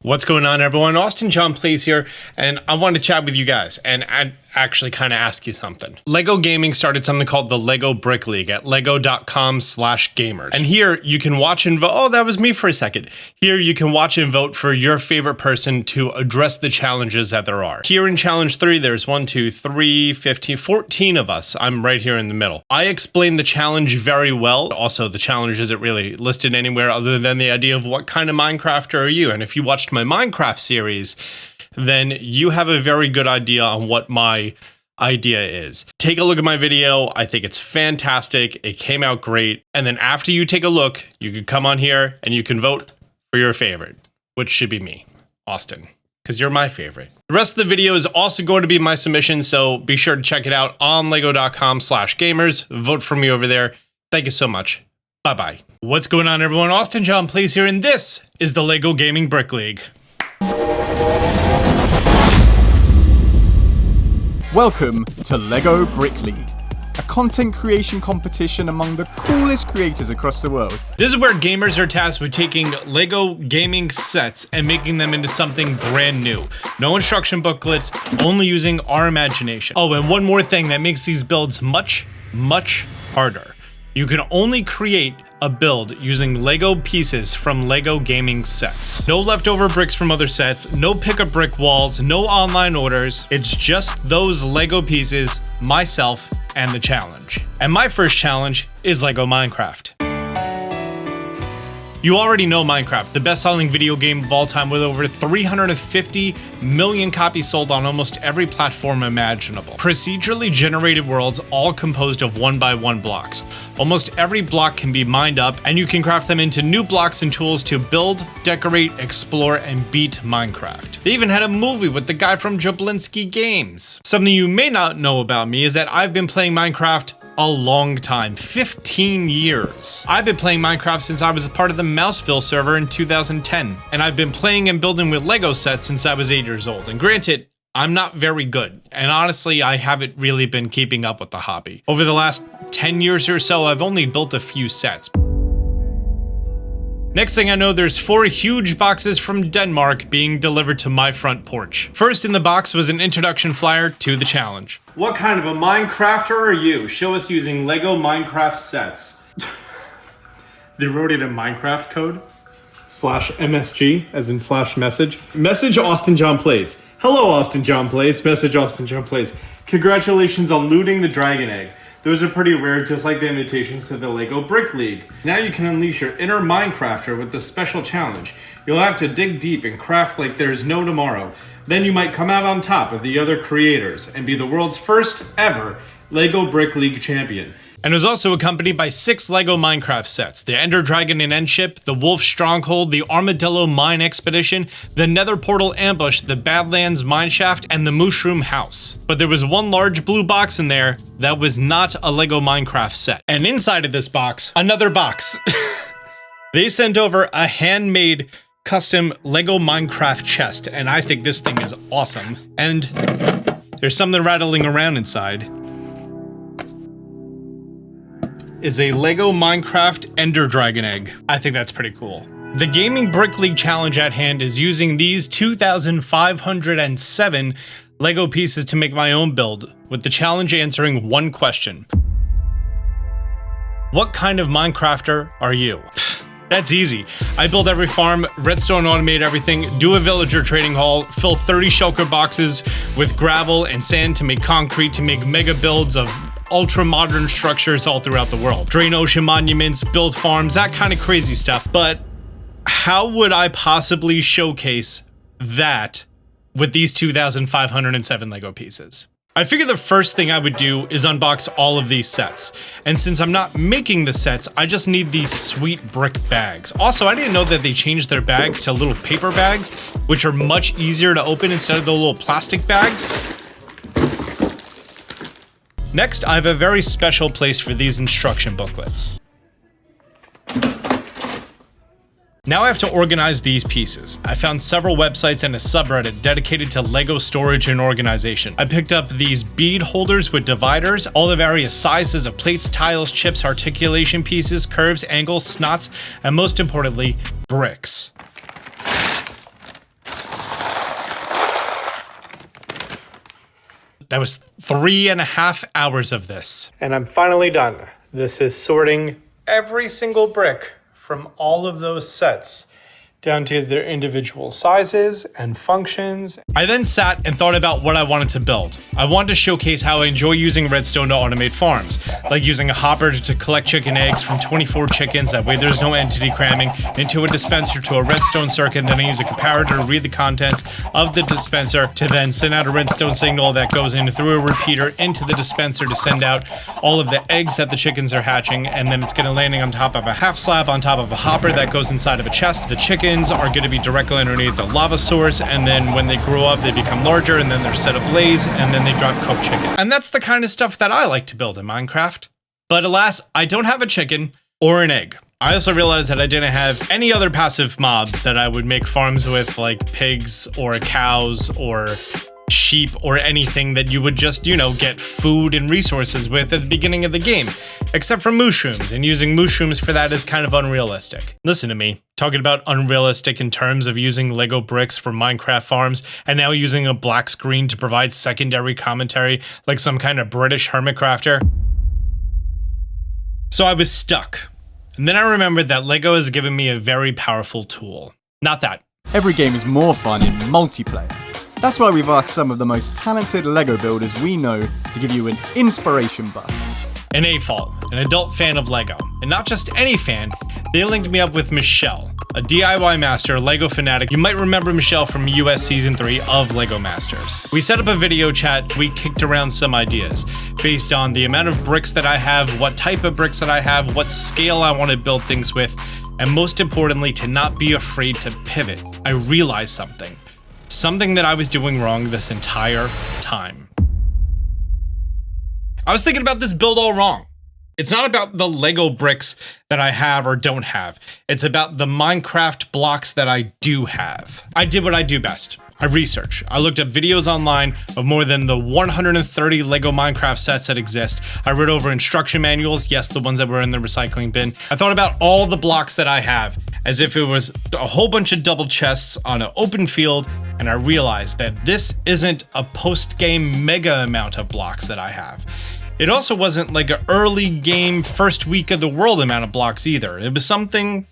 What's going on, everyone? Austin John Plays here, and I want to chat with you guys and actually kind of ask you something. Lego Gaming started something called the Lego Brick League at lego.com/gamers. And here you can watch and vote. Oh, that was me for a second. Here you can watch and vote for your favorite person to address the challenges that there are. Here in Challenge 3, there's 14 of us. I'm right here in the middle. I explained the challenge very well. Also, the challenge isn't really listed anywhere other than the idea of what kind of Minecrafter are you. And if you watched my Minecraft series, then you have a very good idea on what my idea is. Take a look at my video. I think it's fantastic. It came out great. And then after you take a look, you can come on here and you can vote for your favorite, which should be me, Austin, because you're my favorite. The rest of the video is also going to be my submission, so be sure to check it out on lego.com/gamers. Vote for me over there. Thank you so much. Bye-bye. What's going on, everyone? Austin John Plays here, and this is the Lego Gaming Brick League. Welcome to Lego Brick League, a content creation competition among the coolest creators across the world. This is where gamers are tasked with taking Lego gaming sets and making them into something brand new. No instruction booklets, only using our imagination. Oh, and one more thing that makes these builds much, much harder. You can only create a build using Lego pieces from Lego gaming sets. No leftover bricks from other sets, no pick up brick walls, no online orders. It's just those Lego pieces, myself, and the challenge. And my first challenge is Lego Minecraft. You already know Minecraft, the best-selling video game of all time with over 350 million copies sold on almost every platform imaginable. Procedurally generated worlds all composed of 1x1 blocks. Almost every block can be mined up, and you can craft them into new blocks and tools to build, decorate, explore, and beat Minecraft. They even had a movie with the guy from Jablinski Games. Something you may not know about me is that I've been playing Minecraft a long time, 15 years. I've been playing Minecraft since I was a part of the Mouseville server in 2010, and I've been playing and building with Lego sets since I was 8 years old. And granted, I'm not very good, and honestly, I haven't really been keeping up with the hobby. Over the last 10 years or so, I've only built a few sets. Next thing I know, there's 4 huge boxes from Denmark being delivered to my front porch. First in the box was an introduction flyer to the challenge. What kind of a Minecrafter are you? Show us using Lego Minecraft sets. They wrote it in Minecraft code. /MSG, as in /message. Message Austin John Plays. Hello, Austin John Plays. Message Austin John Plays. Congratulations on looting the dragon egg. Those are pretty rare, just like the invitations to the Lego Brick League. Now you can unleash your inner Minecrafter with this special challenge. You'll have to dig deep and craft like there's no tomorrow. Then you might come out on top of the other creators and be the world's first ever Lego Brick League champion. And it was also accompanied by 6 Lego Minecraft sets: the Ender Dragon and Endship, the Wolf Stronghold, the Armadillo Mine Expedition, the Nether Portal Ambush, the Badlands Mineshaft, and the Mushroom House. But there was one large blue box in there that was not a Lego Minecraft set. And inside of this box, another box. They sent over a handmade custom Lego Minecraft chest, and I think this thing is awesome. And there's something rattling around inside. Is a Lego Minecraft Ender Dragon egg. I think that's pretty cool. The Gaming Brick League challenge at hand is using these 2,507 Lego pieces to make my own build, with the challenge answering one question. What kind of Minecrafter are you? That's easy. I build every farm, redstone automate everything, do a villager trading hall, fill 30 shulker boxes with gravel and sand to make concrete to make mega builds of ultra-modern structures all throughout the world. Drain ocean monuments, build farms, that kind of crazy stuff. But how would I possibly showcase that with these 2,507 Lego pieces? I figured the first thing I would do is unbox all of these sets. And since I'm not making the sets, I just need these sweet brick bags. Also, I didn't know that they changed their bags to little paper bags, which are much easier to open instead of the little plastic bags. Next, I have a very special place for these instruction booklets. Now I have to organize these pieces. I found several websites and a subreddit dedicated to Lego storage and organization. I picked up these bead holders with dividers, all the various sizes of plates, tiles, chips, articulation pieces, curves, angles, snots, and most importantly, bricks. That was 3.5 hours of this. And I'm finally done. This is sorting every single brick from all of those sets down to their individual sizes and functions. I then sat and thought about what I wanted to build. I wanted to showcase how I enjoy using redstone to automate farms, like using a hopper to collect chicken eggs from 24 chickens, that way there's no entity cramming, into a dispenser to a redstone circuit, and then I use a comparator to read the contents of the dispenser to then send out a redstone signal that goes in through a repeater into the dispenser to send out all of the eggs that the chickens are hatching, and then it's gonna landing on top of a half slab on top of a hopper that goes inside of a chest. The chickens are going to be directly underneath the lava source, and then when they grow up they become larger, and then they're set ablaze, and then they drop cooked chicken. And that's the kind of stuff that I like to build in Minecraft. But alas, I don't have a chicken or an egg. I also realized that I didn't have any other passive mobs that I would make farms with, like pigs or cows or sheep or anything that you would just, you know, get food and resources with at the beginning of the game, except for mushrooms, and using mushrooms for that is kind of unrealistic. Listen to me, talking about unrealistic in terms of using Lego bricks for Minecraft farms, and now using a black screen to provide secondary commentary like some kind of British hermit crafter. So I was stuck. And then I remembered that Lego has given me a very powerful tool. Not that. Every game is more fun in multiplayer. That's why we've asked some of the most talented Lego builders we know to give you an inspiration buff. An AFOL, an adult fan of Lego. And not just any fan, they linked me up with Michelle, a DIY master, Lego fanatic. You might remember Michelle from US Season 3 of Lego Masters. We set up a video chat, we kicked around some ideas based on the amount of bricks that I have, what type of bricks that I have, what scale I want to build things with, and most importantly, to not be afraid to pivot. I realized something. Something that I was doing wrong this entire time. I was thinking about this build all wrong. It's not about the Lego bricks that I have or don't have. It's about the Minecraft blocks that I do have. I did what I do best. I researched. I looked up videos online of more than the 130 Lego Minecraft sets that exist. I read over instruction manuals, yes, the ones that were in the recycling bin. I thought about all the blocks that I have as if it was a whole bunch of double chests on an open field, and I realized that this isn't a post-game mega amount of blocks that I have. It also wasn't like an early game first week of the world amount of blocks either. It was something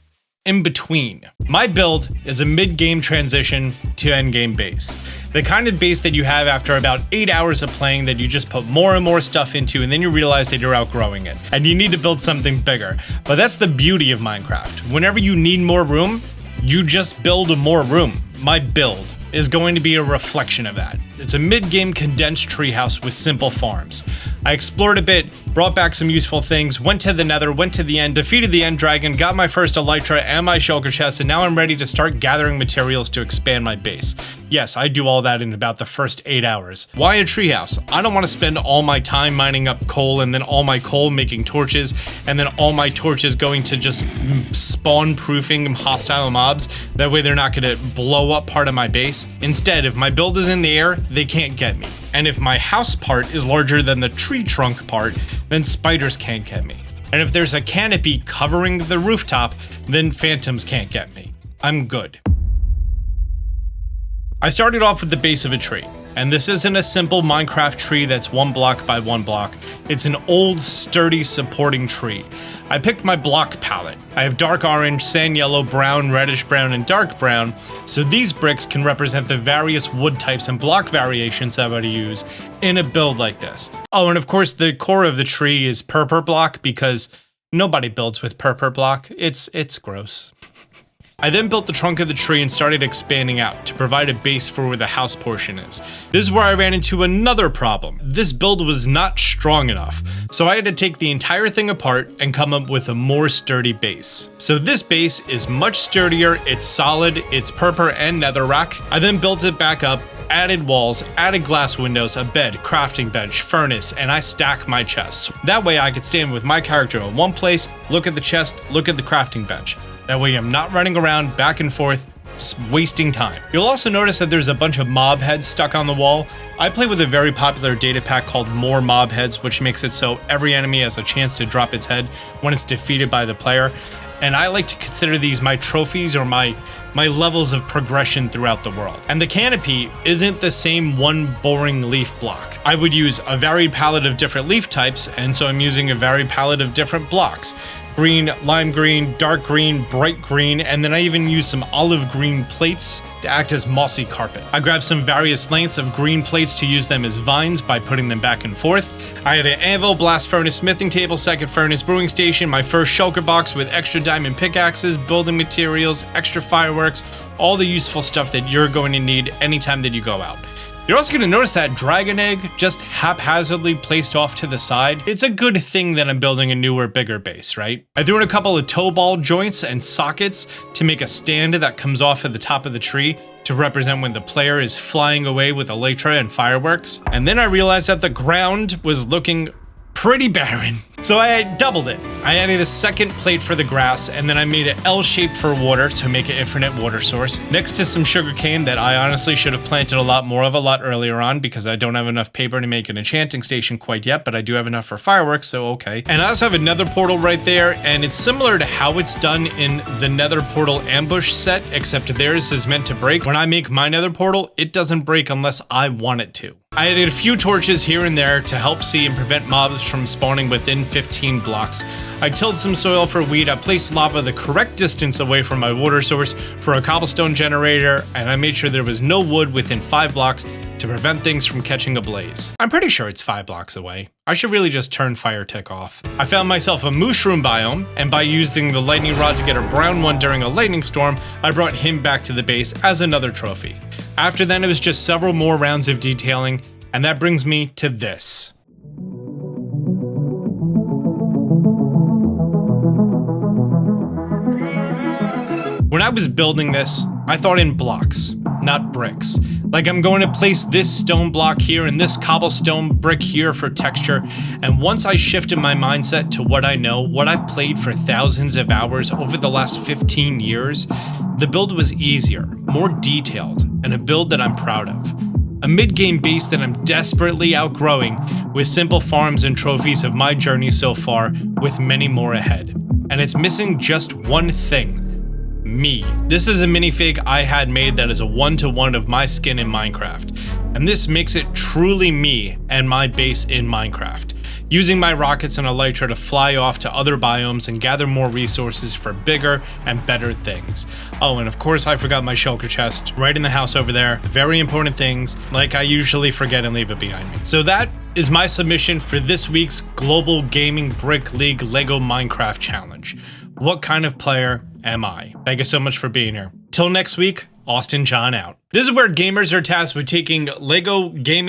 in between. My build is a mid-game transition to end-game base. The kind of base that you have after about 8 hours of playing that you just put more and more stuff into, and then you realize that you're outgrowing it and you need to build something bigger. But that's the beauty of Minecraft. Whenever you need more room, you just build more room. My build is going to be a reflection of that. It's a mid-game condensed treehouse with simple farms. I explored a bit, brought back some useful things, went to the nether, went to the end, defeated the end dragon, got my first elytra and my shulker chest, and now I'm ready to start gathering materials to expand my base. Yes, I do all that in about the first 8 hours. Why a treehouse? I don't want to spend all my time mining up coal and then all my coal making torches and then all my torches going to just spawn proofing hostile mobs. That way they're not going to blow up part of my base. Instead, if my build is in the air, they can't get me. And if my house part is larger than the tree trunk part, then spiders can't get me. And if there's a canopy covering the rooftop, then phantoms can't get me. I'm good. I started off with the base of a tree, and this isn't a simple Minecraft tree that's 1 block by 1 block. It's an old, sturdy, supporting tree. I picked my block palette. I have dark orange, sand yellow, brown, reddish brown, and dark brown, so these bricks can represent the various wood types and block variations that I would use in a build like this. Oh, and of course the core of the tree is purple block because nobody builds with purple block. It's gross. I then built the trunk of the tree and started expanding out to provide a base for where the house portion is. This is where I ran into another problem. This build was not strong enough, so I had to take the entire thing apart and come up with a more sturdy base. So this base is much sturdier, it's solid, it's purple and netherrack. I then built it back up, added walls, added glass windows, a bed, crafting bench, furnace, and I stack my chests. That way I could stand with my character in one place, look at the chest, look at the crafting bench. That way I'm not running around back and forth, wasting time. You'll also notice that there's a bunch of mob heads stuck on the wall. I play with a very popular data pack called More Mob Heads, which makes it so every enemy has a chance to drop its head when it's defeated by the player. and I like to consider these my trophies or my levels of progression throughout the world. And the canopy isn't the same one boring leaf block. I would use a varied palette of different leaf types, and so I'm using a varied palette of different blocks. Green, lime green, dark green, bright green, and then I even use some olive green plates to act as mossy carpet. I grabbed some various lengths of green plates to use them as vines by putting them back and forth. I had an anvil, blast furnace, smithing table, second furnace, brewing station, my first shulker box with extra diamond pickaxes, building materials, extra fireworks, all the useful stuff that you're going to need anytime that you go out. You're also going to notice that dragon egg just haphazardly placed off to the side. It's a good thing that I'm building a newer, bigger base, right? I threw in a couple of toe ball joints and sockets to make a stand that comes off at the top of the tree to represent when the player is flying away with elytra and fireworks. And then I realized that the ground was looking pretty barren. So I doubled it. I added a second plate for the grass, and then I made it L-shaped for water to make an infinite water source, next to some sugarcane that I honestly should have planted a lot more of a lot earlier on because I don't have enough paper to make an enchanting station quite yet, but I do have enough for fireworks, so okay. And I also have another portal right there, and it's similar to how it's done in the nether portal ambush set, except theirs is meant to break. When I make my nether portal, it doesn't break unless I want it to. I added a few torches here and there to help see and prevent mobs from spawning within 15 blocks. I tilled some soil for wheat, I placed lava the correct distance away from my water source for a cobblestone generator, and I made sure there was no wood within 5 blocks to prevent things from catching a blaze. I'm pretty sure it's 5 blocks away. I should really just turn fire tick off. I found myself a mushroom biome, and by using the lightning rod to get a brown one during a lightning storm, I brought him back to the base as another trophy. After then, it was just several more rounds of detailing, and that brings me to this. When I was building this, I thought in blocks, not bricks. Like I'm going to place this stone block here and this cobblestone brick here for texture, and once I shifted my mindset to what I know, what I've played for thousands of hours over the last 15 years, the build was easier, more detailed, and a build that I'm proud of. A mid-game base that I'm desperately outgrowing with simple farms and trophies of my journey so far, with many more ahead. And it's missing just one thing. Me. This is a minifig I had made that is a one-to-one of my skin in Minecraft, and this makes it truly me and my base in Minecraft, using my rockets and elytra to fly off to other biomes and gather more resources for bigger and better things. Oh, and of course I forgot my shulker chest right in the house over there. Very important things, like I usually forget and leave it behind me. So that is my submission for this week's Global Gaming Brick League Lego Minecraft Challenge. What kind of player am I? Thank you so much for being here. Till next week, Austin John out. This is where gamers are tasked with taking Lego gaming